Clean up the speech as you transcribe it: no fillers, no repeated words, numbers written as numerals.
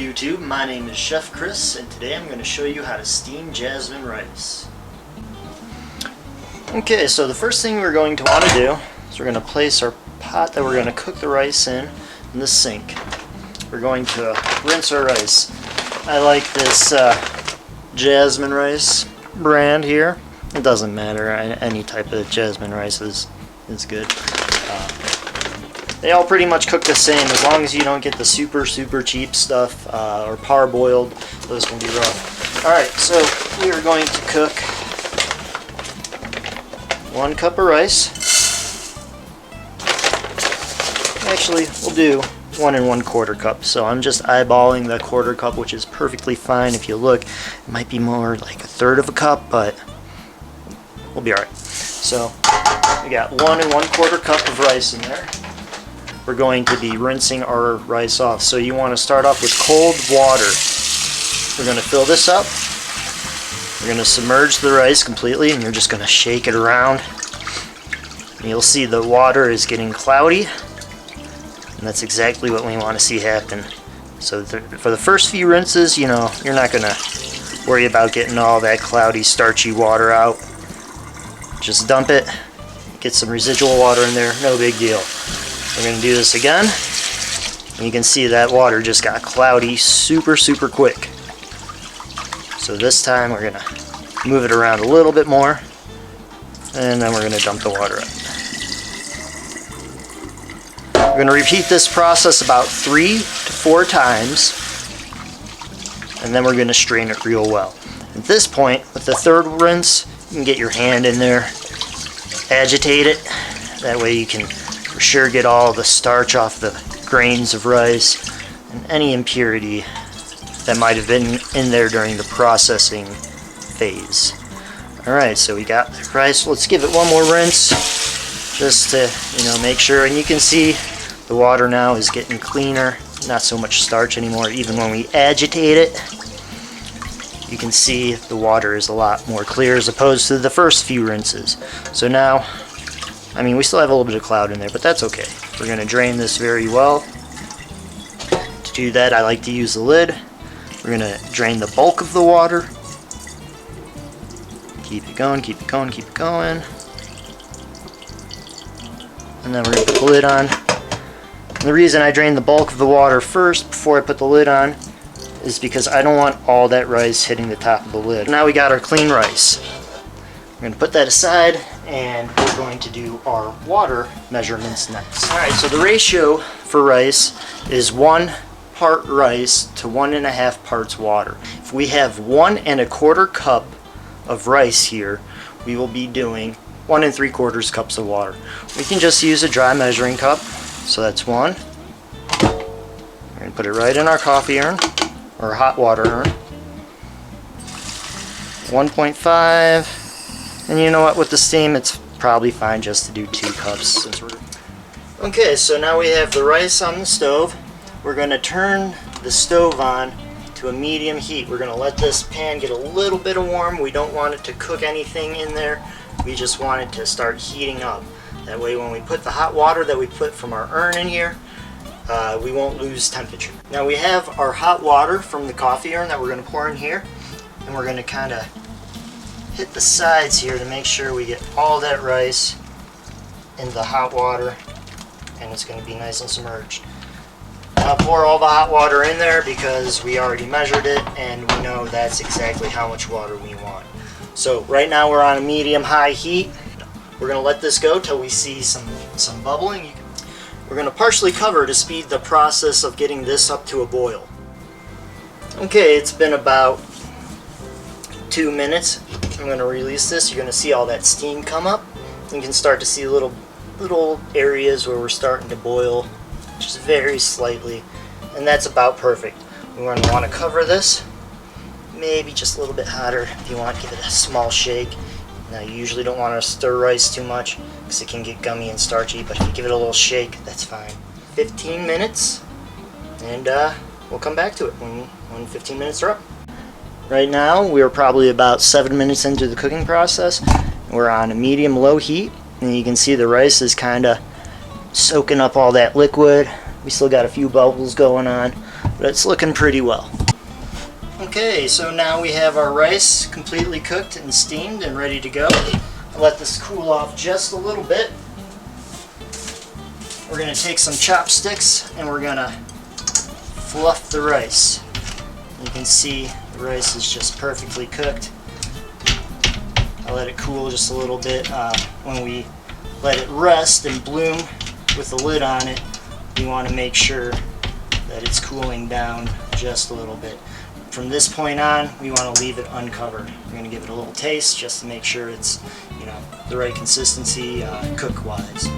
YouTube, my name is Chef Chris and today I'm going to show you how to steam jasmine rice. Okay, so the first thing we're going to want to do is we're going to place our pot that we're going to cook the rice in the sink. We're going to rinse our rice. I like this jasmine rice brand here. It doesn't matter, any type of jasmine rice is good. They all pretty much cook the same as long as you don't get the super cheap stuff or parboiled. Those can be rough. Alright, so we are going to cook 1 cup of rice. Actually, we'll do 1 1/4 cup. So I'm just eyeballing the 1/4 cup, which is perfectly fine. If you look, it might be more like 1/3 of a cup, but we'll be alright. So we got 1 1/4 cup of rice in there. We're going to be rinsing our rice off. So you want to start off with cold water. We're going to fill this up. We're going to submerge the rice completely and you're just going to shake it around. And you'll see the water is getting cloudy. And that's exactly what we want to see happen. So for the first few rinses, you know, you're not going to worry about getting all that cloudy, starchy water out. Just dump it, get some residual water in there, no big deal. We're going to do this again, and you can see that water just got cloudy super quick. So this time we're going to move it around a little bit more, and then we're going to dump the water up. We're going to repeat this process about 3 to 4 times, and then we're going to strain it real well. At this point, with the 3rd rinse, you can get your hand in there, agitate it, that way you can for sure get all the starch off the grains of rice and any impurity that might have been in there during the processing phase. Alright, so we got the rice. Let's give it one more rinse just to, you know, make sure. And you can see the water now is getting cleaner, not so much starch anymore. Even when we agitate it, you can see the water is a lot more clear as opposed to the first few rinses. So now, I mean, we still have a little bit of cloud in there, but that's okay. We're going to drain this very well. To do that, I like to use the lid. We're going to drain the bulk of the water. Keep it going, keep it going, keep it going. And then we're going to put the lid on. And the reason I drain the bulk of the water first before I put the lid on is because I don't want all that rice hitting the top of the lid. Now we got our clean rice. We're going to put that aside and we're going to do our water measurements next. Alright, so the ratio for rice is 1 part rice to 1.5 parts water. If we have 1 1/4 cup of rice here, we will be doing 1 3/4 cups of water. We can just use a dry measuring cup. So that's 1. We're going to put it right in our coffee urn or hot water urn. 1.5. And you know what, with the steam it's probably fine just to do 2 cups since we're... Okay, so now we have the rice on the stove. We're going to turn the stove on to a medium heat. We're going to let this pan get a little bit warm. We don't want it to cook anything in there. We just want it to start heating up. That way when we put the hot water that we put from our urn in here, we won't lose temperature. Now we have our hot water from the coffee urn that we're going to pour in here. And we're going to kind of hit the sides here to make sure we get all that rice in the hot water, and it's going to be nice and submerged. Now pour all the hot water in there because we already measured it and we know that's exactly how much water we want. So right now we're on a medium-high heat. We're going to let this go till we see some bubbling. We're going to partially cover to speed the process of getting this up to a boil. Okay, it's been about 2 minutes. I'm going to release this. You're going to see all that steam come up. You can start to see little areas where we're starting to boil, just very slightly, and that's about perfect. We're going to want to cover this, maybe just a little bit hotter if you want. Give it a small shake. Now you usually don't want to stir rice too much because it can get gummy and starchy, but if you give it a little shake, that's fine. 15 minutes, and we'll come back to it when 15 minutes are up. Right now, we're probably about 7 minutes into the cooking process. We're on a medium-low heat, and you can see the rice is kind of soaking up all that liquid. We still got a few bubbles going on. but it's looking pretty well. Okay, so now we have our rice completely cooked and steamed and ready to go. I'll let this cool off just a little bit. We're going to take some chopsticks and we're going to fluff the rice. You can see the rice is just perfectly cooked. I'll let it cool just a little bit. When we let it rest and bloom with the lid on it, we want to make sure that it's cooling down just a little bit. From this point on, we want to leave it uncovered. We're going to give it a little taste just to make sure it's, the right consistency cook-wise.